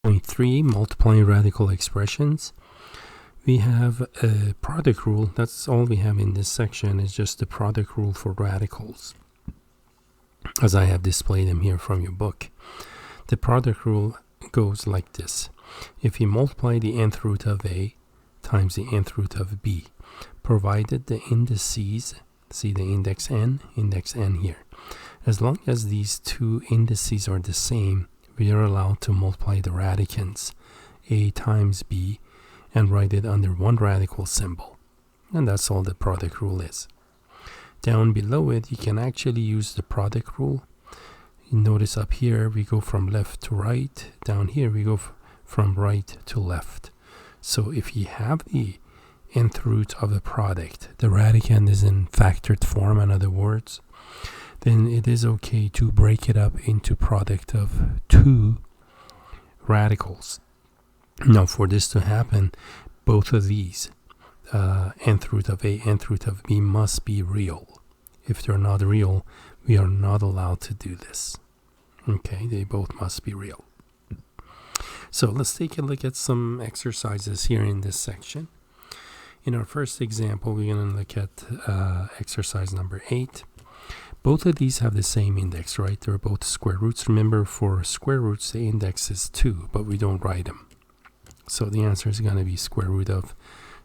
Point 3, multiplying radical expressions. We have a product rule. That's all we have in this section, is just the product rule for radicals, as I have displayed them here from your book. The product rule goes like this. If you multiply the nth root of a times the nth root of b, provided the indices, see the index n here, as long as these two indices are the same, we are allowed to multiply the radicands, a times b, and write it under one radical symbol. And that's all the product rule is. Down below it, you can actually use the product rule. You notice up here, we go from left to right. Down here, we go from right to left. So if you have the nth root of a product, the radicand is in factored form, in other words, then it is okay to break it up into product of two radicals. Now, for this to happen, both of these, nth root of a, nth root of b, must be real. If they're not real, we are not allowed to do this. Okay, they both must be real. So let's take a look at some exercises here in this section. In our first example, we're going to look at exercise number 8. Both of these have the same index, right? They're both square roots. Remember, for square roots, the index is 2, but we don't write them. So the answer is going to be square root of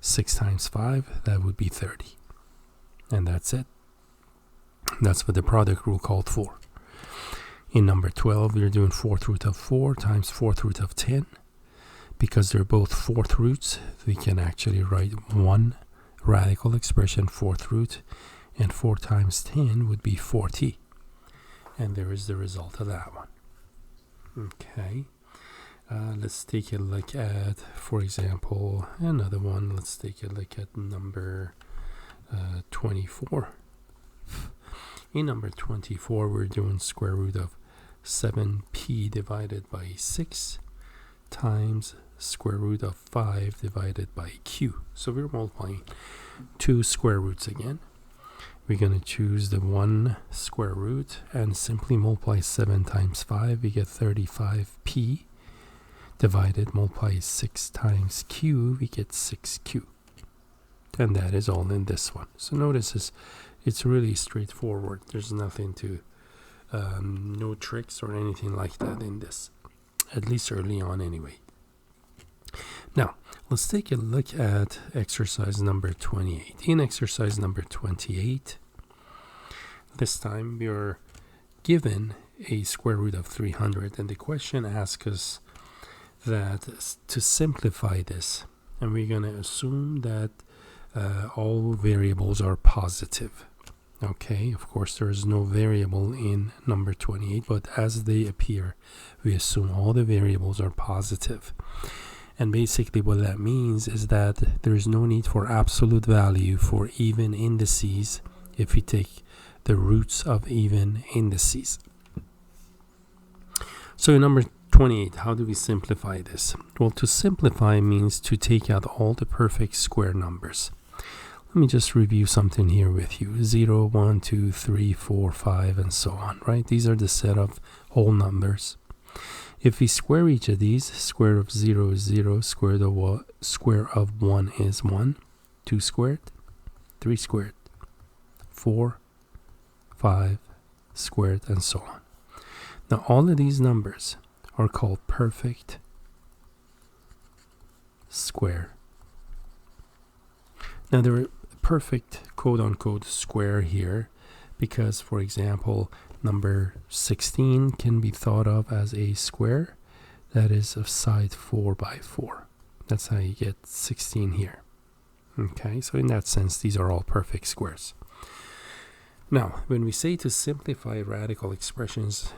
6 times 5. That would be 30. And that's it. That's what the product rule called for. In number 12, we're doing 4th root of 4 times 4th root of 10. Because they're both 4th roots, we can actually write one radical expression, 4th root, and 4 times 10 would be 40. And there is the result of that one. Okay. Let's take a look at, for example, another one. Let's take a look at number 24. In number 24, we're doing square root of 7p divided by 6 times square root of 5 divided by q. So we're multiplying two square roots again. We're going to choose the one square root and simply multiply 7 times 5. We get 35p divided, multiply 6 times q, we get 6q. And that is all in this one. So notice it's really straightforward. There's nothing to, no tricks or anything like that in this, at least early on anyway. Now, let's take a look at exercise number 28. In exercise number 28, this time we are given a square root of 300, and the question asks us that to simplify this, and we're going to assume that all variables are positive. Okay, of course there is no variable in number 28, but as they appear, we assume all the variables are positive. And basically what that means is that there is no need for absolute value for even indices if we take the roots of even indices. So in number 28, how do we simplify this? Well, to simplify means to take out all the perfect square numbers. Let me just review something here with you. 0, 1, 2, 3, 4, 5, and so on, right? These are the set of whole numbers. If we square each of these, square of 0 is 0, square of 1 is 1, 2 squared, 3 squared, 4, 5 squared, and so on. Now all of these numbers are called perfect square. Now there are perfect quote-unquote square here because, for example, number 16 can be thought of as a square that is of side 4 by 4. That's how you get 16 here. Okay, so in that sense, these are all perfect squares. Now, when we say to simplify radical expressions,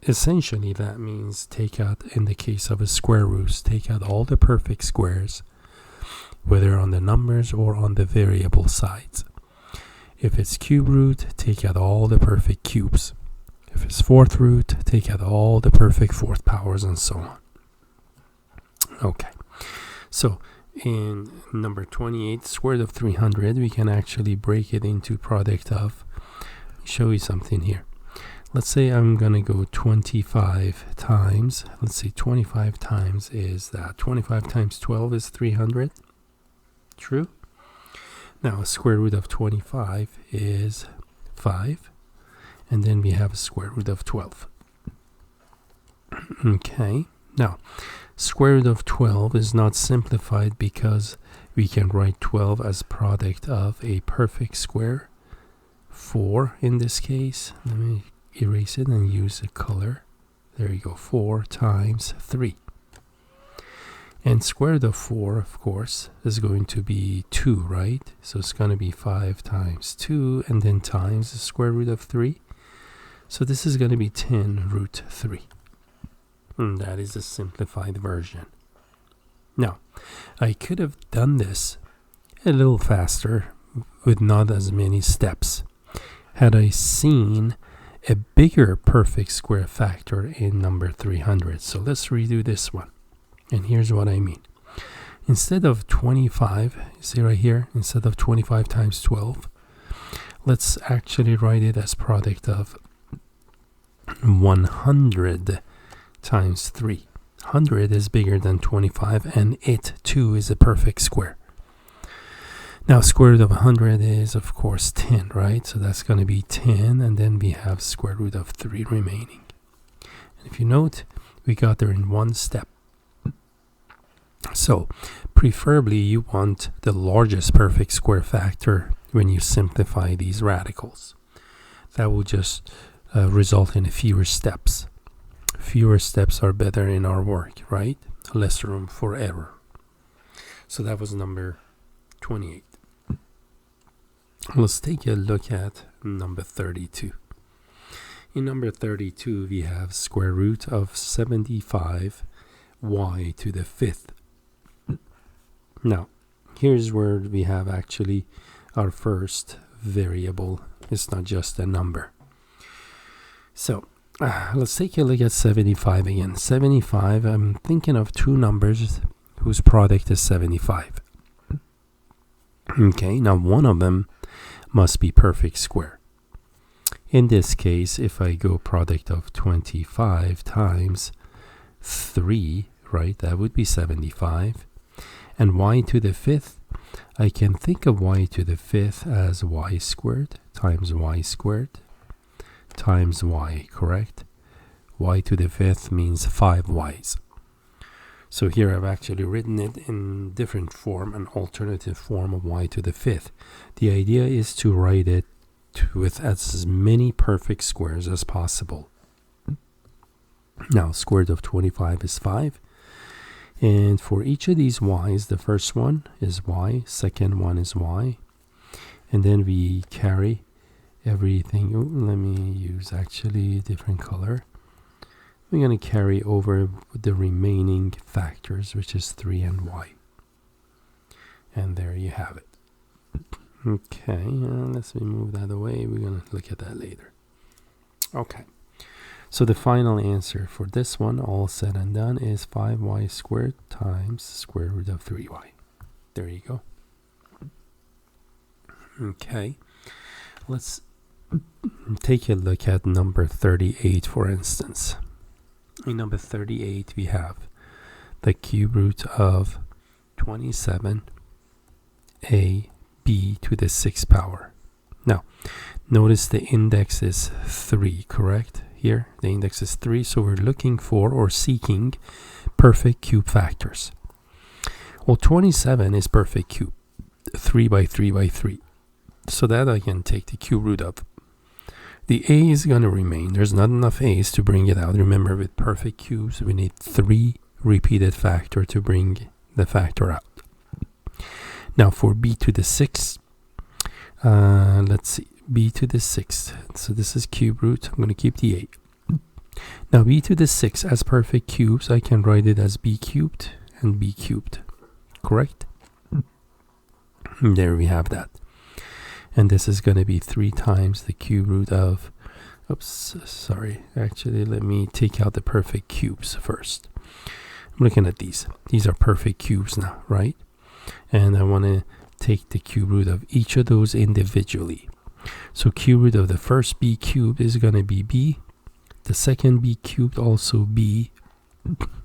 essentially that means take out, in the case of a square root, take out all the perfect squares, whether on the numbers or on the variable sides. If it's cube root, take out all the perfect cubes. If it's fourth root, take out all the perfect fourth powers, and so on. Okay, so in number 28, square root of 300, we can actually break it into product of, show you something here. let's say I'm going to go 25 times. Let's see, 25 times is that. 25 times 12 is 300. True? Now, square root of 25 is 5. And then we have a square root of 12. Okay. Now, square root of 12 is not simplified because we can write 12 as product of a perfect square. 4 in this case. Let me erase it and use a color. There you go. 4 times 3. And square root of 4, of course, is going to be 2, right? So it's going to be 5 times 2 and then times the square root of 3. So this is going to be 10 root 3. And that is a simplified version. Now, I could have done this a little faster with not as many steps had I seen a bigger perfect square factor in number 300. So let's redo this one. And here's what I mean. Instead of 25, see right here, instead of 25 times 12, let's actually write it as product of 100 times 3. 100 is bigger than 25, and it too is a perfect square. Now, square root of 100 is, of course, 10, right? So that's going to be 10, and then we have square root of 3 remaining. And if you note, we got there in one step. So, preferably, you want the largest perfect square factor when you simplify these radicals. That will just result in fewer steps. Fewer steps are better in our work, right? Less room for error. So that was number 28. Let's take a look at number 32. In number 32, we have square root of 75 y to the 5th. Now, here's where we have actually our first variable. It's not just a number. So, let's take a look at 75 again. 75, I'm thinking of two numbers whose product is 75. Okay, now one of them must be perfect square. In this case, if I go product of 25 times 3, right, that would be 75. And y to the 5th, I can think of y to the 5th as y squared times y squared times y, correct? Y to the 5th means 5 y's. So here I've actually written it in different form, an alternative form of y to the 5th. The idea is to write it with as many perfect squares as possible. Now, square root of 25 is 5. And for each of these y's, the first one is y, second one is y. And then we carry everything. Oh, let me use actually a different color. We're going to carry over the remaining factors, which is 3 and y. And there you have it. Okay, let's remove that away. We're going to look at that later. Okay, so the final answer for this one, all said and done, is 5y squared times square root of 3y. There you go. Okay, let's take a look at number 38, for instance. In number 38, we have the cube root of 27 a b to the 6th power. Now, notice the index is 3, correct? Here, the index is 3, so we're looking for or seeking perfect cube factors. Well, 27 is perfect cube, 3 by 3 by 3. So that I can take the cube root of. The a is going to remain. There's not enough a's to bring it out. Remember, with perfect cubes, we need 3 repeated factor to bring the factor out. Now, for b to the 6th, let's see, b to the 6th. So this is cube root. I'm going to keep the 8. Now, b to the 6th as perfect cubes, I can write it as b cubed and b cubed. Correct? And there we have that. And this is going to be 3 times the cube root of, oops, sorry. Actually, let me take out the perfect cubes first. I'm looking at these. These are perfect cubes now, right? And I want to take the cube root of each of those individually. So cube root of the first b cubed is going to be b. The second b cubed also b.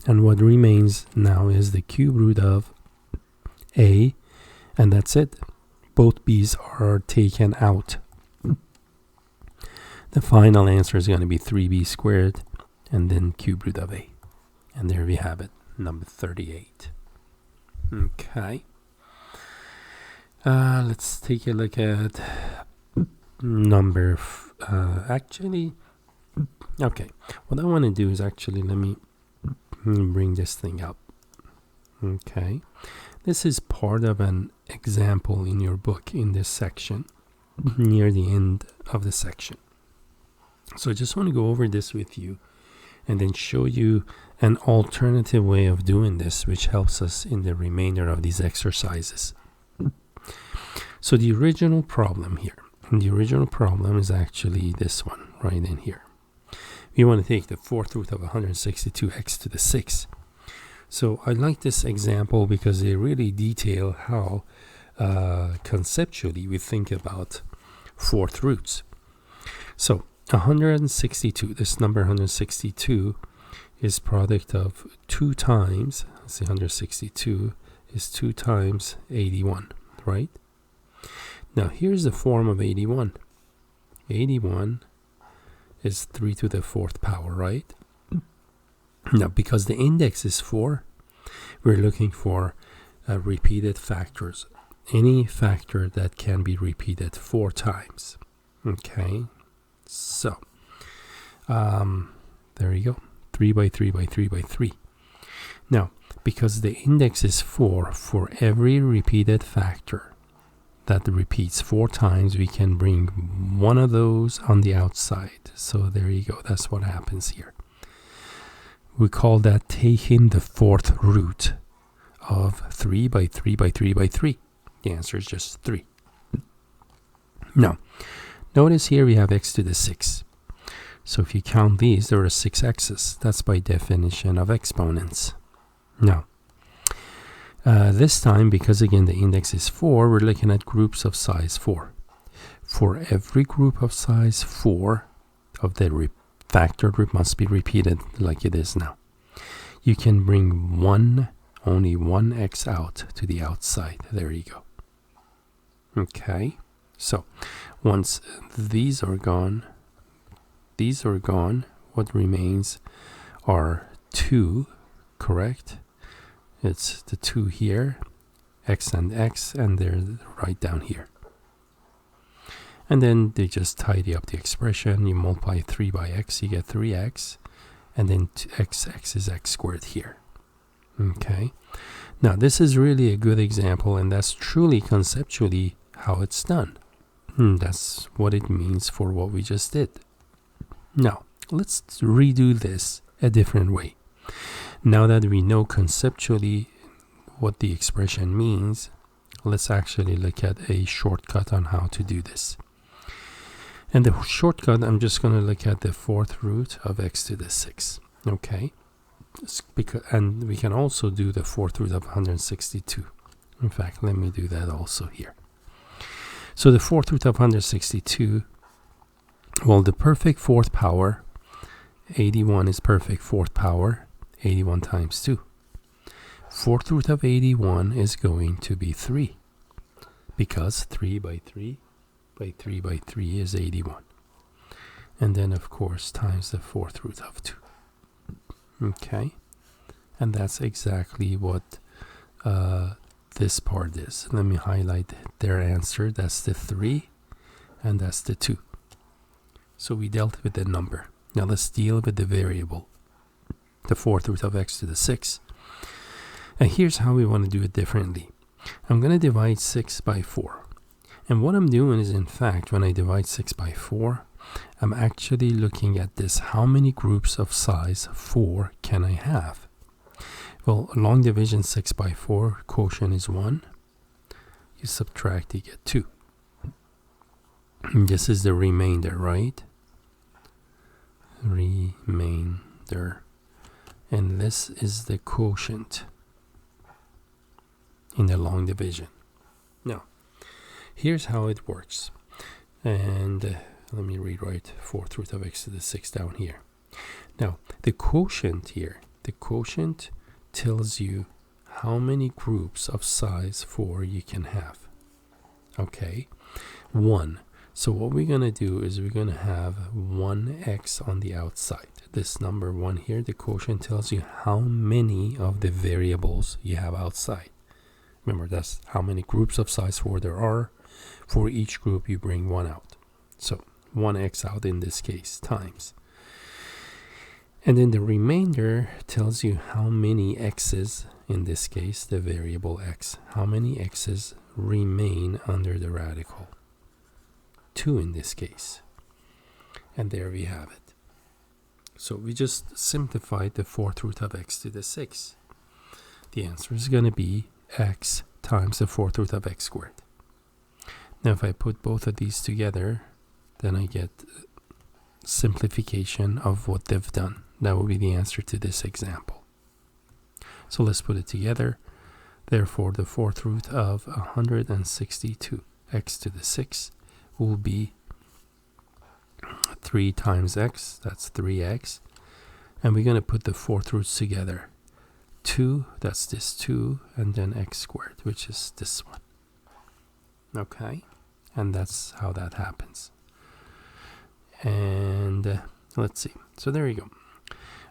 And what remains now is the cube root of a. And that's it. Both b's are taken out. The final answer is going to be 3b squared and then cube root of a. And there we have it, number 38. Okay. Let's take a look at number, actually, okay. What I want to do is actually, let me bring this thing up. Okay. This is part of an example in your book in this section, near the end of the section. So I just want to go over this with you and then show you an alternative way of doing this, which helps us in the remainder of these exercises. So the original problem here, and the original problem is actually this one right in here. We want to take the fourth root of 162x to the 6. So I like this example because they really detail how conceptually we think about fourth roots. So 162, this number 162 is product of 2 times, let's see, 162 is 2 times 81, right? Now here's the form of 81. 81 is 3 to the 4th power, right? Now because the index is 4, we're looking for repeated factors. Any factor that can be repeated 4 times. Okay, so there you go. 3 by 3 by 3 by 3. Now, because the index is 4, for every repeated factor that repeats 4 times, we can bring one of those on the outside. So there you go. That's what happens here. We call that taking the fourth root of 3 by 3 by 3 by 3. The answer is just 3. Now, notice here we have x to the 6. So if you count these, there are 6 x's. That's by definition of exponents. Now, this time, because again the index is 4, we're looking at groups of size 4. For every group of size 4 of the factor group must be repeated like it is now. You can bring only one x out to the outside. There you go. Okay, so once these are gone, what remains are 2, correct? It's the 2 here, x, and they're right down here. And then they just tidy up the expression. You multiply 3 by x, you get 3x, and then x is x squared here. Okay, now this is really a good example, and that's truly conceptually how it's done. That's what it means for what we just did. Now, let's redo this a different way. Now that we know conceptually what the expression means, let's actually look at a shortcut on how to do this. And the shortcut, I'm just going to look at the fourth root of x to the 6. Okay, and we can also do the fourth root of 162. In fact, let me do that also here. So the fourth root of 162, well, the perfect fourth power, 81 is perfect fourth power, 81 times 2. Fourth root of 81 is going to be 3, because 3 by 3 by 3 by 3 is 81. And then, of course, times the fourth root of 2. Okay, and that's exactly what this part is. Let me highlight their answer. That's the 3, and that's the 2. So we dealt with the number. Now let's deal with the variable, the fourth root of x to the 6. And here's how we want to do it differently. I'm going to divide 6 by 4. And what I'm doing is, in fact, when I divide 6 by 4, I'm actually looking at this. How many groups of size 4 can I have? Well, long division 6 by 4, quotient is 1. You subtract, you get 2. And this is the remainder, right? Remainder. And this is the quotient in the long division. Now, here's how it works. And let me rewrite 4th root of x to the 6 down here. Now, the quotient here, the quotient tells you how many groups of size 4 you can have. Okay, 1. So what we're going to do is we're going to have 1x on the outside. This number 1 here, the quotient tells you how many of the variables you have outside. Remember, that's how many groups of size 4 there are. For each group, you bring 1 out. So 1x out in this case times. And then the remainder tells you how many x's, in this case, the variable x, how many x's remain under the radical. 2 in this case. And there we have it. So we just simplified the 4th root of x to the 6. The answer is going to be x times the 4th root of x squared. Now if I put both of these together, then I get simplification of what they've done. That will be the answer to this example. So let's put it together. Therefore, the 4th root of 162 x to the 6 will be 3 times x, that's 3x. And we're going to put the 4th roots together. 2, that's this 2, and then x squared, which is this one. Okay, and that's how that happens. And let's see. So there you go.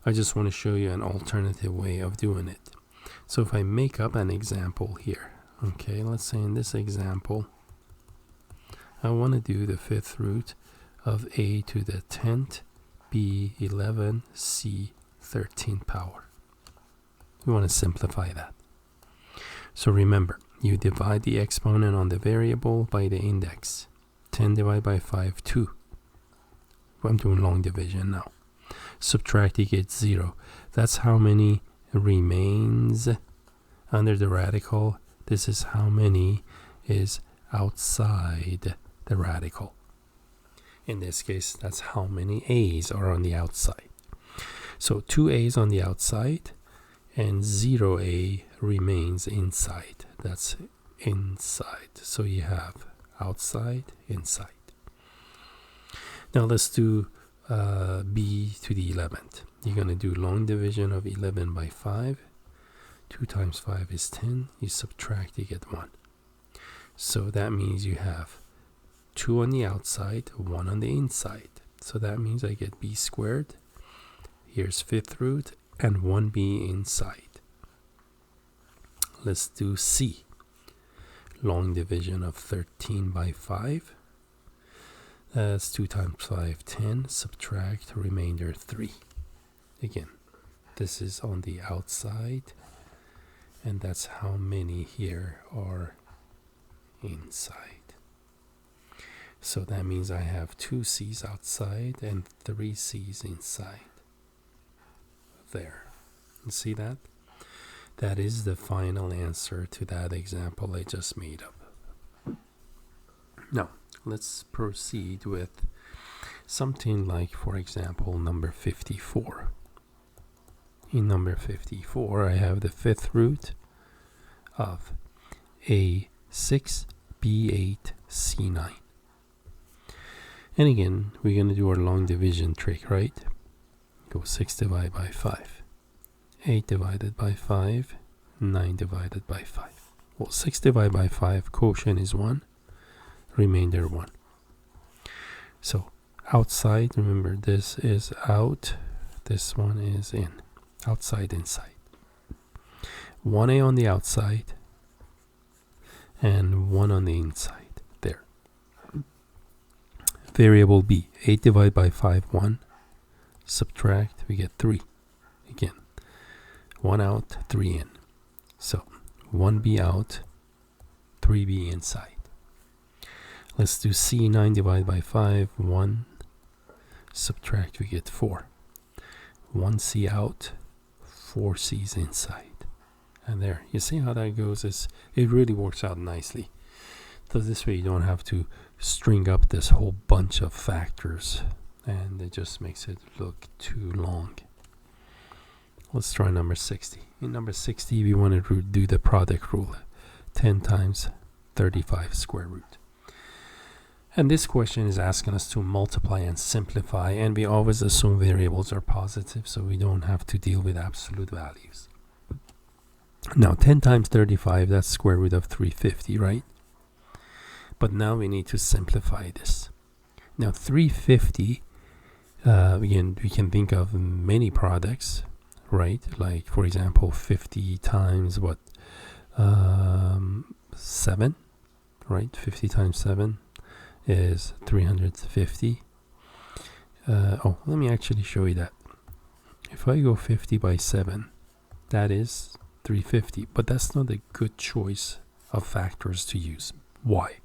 I just want to show you an alternative way of doing it. So if I make up an example here, okay, let's say in this example, I want to do the 5th root of a to the 10th, b 11, c 13 power. We want to simplify that. So remember, you divide the exponent on the variable by the index. 10 divided by 5, 2. I'm doing long division now. Subtract, you get 0. That's how many remains under the radical. This is how many is outside the radical. In this case, that's how many a's are on the outside. So 2 a's on the outside and 0a remains inside. That's inside. So you have outside, inside. Now let's do b to the 11th. You're going to do long division of 11 by 5. 2 times 5 is 10. You subtract, you get 1. So that means you have 2 on the outside, 1 on the inside. So that means I get b squared. Here's 5th root and 1b inside. Let's do c. Long division of 13 by 5. That's 2 times 5, 10. Subtract, remainder 3. Again, this is on the outside, and that's how many here are inside. So that means I have 2 c's outside and 3 c's inside. There. You see that? That is the final answer to that example I just made up. Now, let's proceed with something like, for example, number 54. In number 54, I have the 5th root of a6, b8, c9. And again, we're going to do our long division trick, right? Go 6 divided by 5. 8 divided by 5, 9 divided by 5. Well, 6 divided by 5, quotient is 1, remainder 1. So outside, remember this is out, this one is in. Outside, inside. 1a on the outside and 1 on the inside. There. Variable b, 8 divided by 5, 1. Subtract, we get 3. Again, 1 out, 3 in. So 1b out, 3b inside. Let's do c, 9 divided by 5, 1. Subtract, we get 4. 1c out, 4c's inside. And there, you see how that goes? It really works out nicely. So this way you don't have to string up this whole bunch of factors, and it just makes it look too long. Let's try number 60. In number 60, we want to do the product rule. 10 times 35 square root. And this question is asking us to multiply and simplify, and we always assume variables are positive, so we don't have to deal with absolute values. Now 10 times 35, that's square root of 350, right? But now we need to simplify this. Now 350, we can think of many products, right? Like, for example, 50 times what? 7, right? 50 times 7 is 350. Let me actually show you that. If I go 50 by 7, that is 350, but that's not a good choice of factors to use. Why?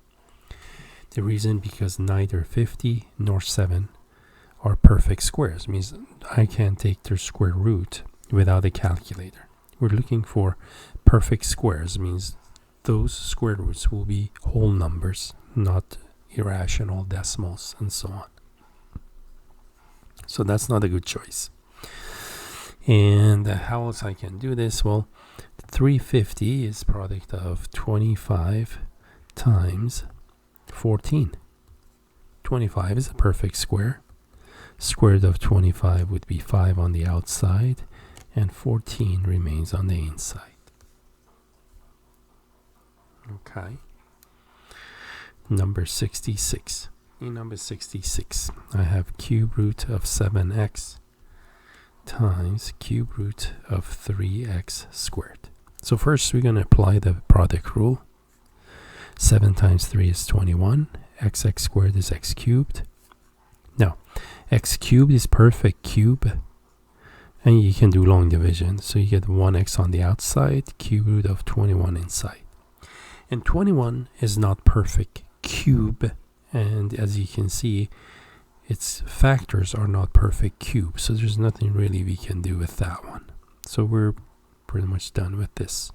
The reason, because neither 50 nor 7 are perfect squares. Means I can't take their square root without a calculator. We're looking for perfect squares, means those square roots will be whole numbers, not irrational decimals and so on. So that's not a good choice. And how else I can do this? Well, 350 is product of 25 times 14. 25 is a perfect square. Square root of 25 would be 5 on the outside, and 14 remains on the inside. Okay. Number 66. In number 66, I have cube root of 7x times cube root of 3x squared. So first we're going to apply the product rule. 7 times 3 is 21. Xx squared is x cubed. Now, x cubed is perfect cube, and you can do long division. So you get 1x on the outside, cube root of 21 inside. And 21 is not perfect cube, and as you can see, its factors are not perfect cube, so there's nothing really we can do with that one. So we're pretty much done with this.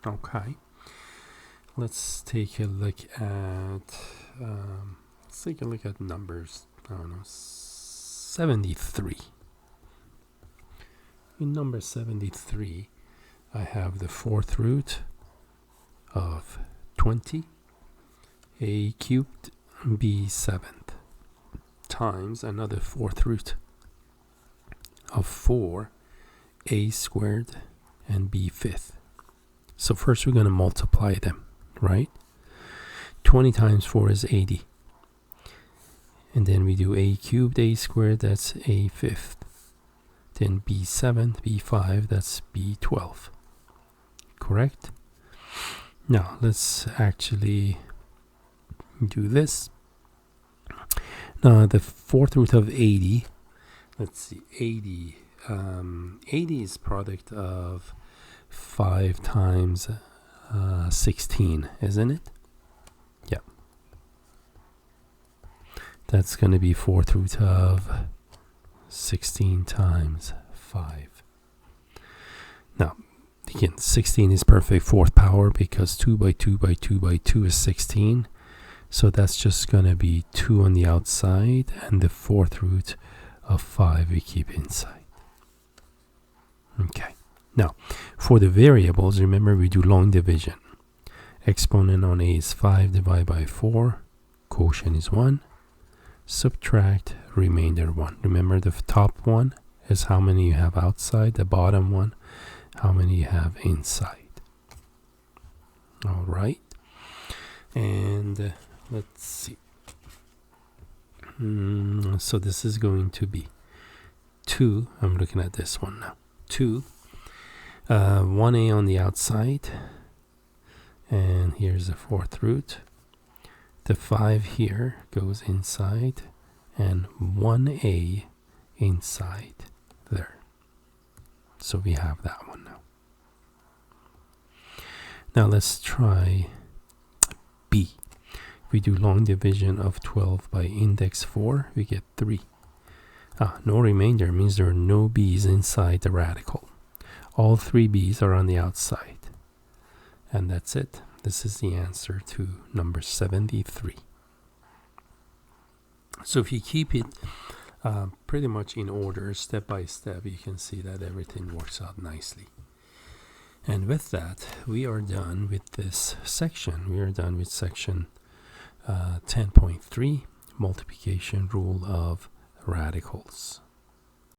Okay, let's take a look at numbers. I don't know, 73. In number 73, I have the fourth root of 20, a cubed, b seventh, times another fourth root of 4, a squared, and b fifth. So first we're going to multiply them, right? 20 times 4 is 80. And then we do a cubed, a squared, that's a fifth. Then b seventh, b 5, that's b 12. Correct? Now let's actually do this. Now the fourth root of 80, let's see, 80 is product of 5 times 16, isn't it? Yeah. That's going to be fourth root of 16 times 5. Now, again, 16 is perfect fourth power because 2 by 2 by 2 by 2 is 16. So that's just going to be 2 on the outside, and the fourth root of 5 we keep inside. Okay. Now, for the variables, remember we do long division. Exponent on a is 5 divided by 4. Quotient is 1. Subtract remainder 1. Remember the top one is how many you have outside. The bottom one, how many you have inside. All right. And let's see. So this is going to be 2. I'm looking at this one now. 2. 1a on the outside. And here's the fourth root. The 5 here goes inside. And 1a inside there. So we have that one now. Now let's try b. We do long division of 12 by index 4, we get 3. No remainder means there are no b's inside the radical. All 3 b's are on the outside. And that's it. This is the answer to number 73. So if you keep it pretty much in order, step by step, you can see that everything works out nicely. And with that, we are done with this section. We are done with section 10.3 multiplication rule of radicals.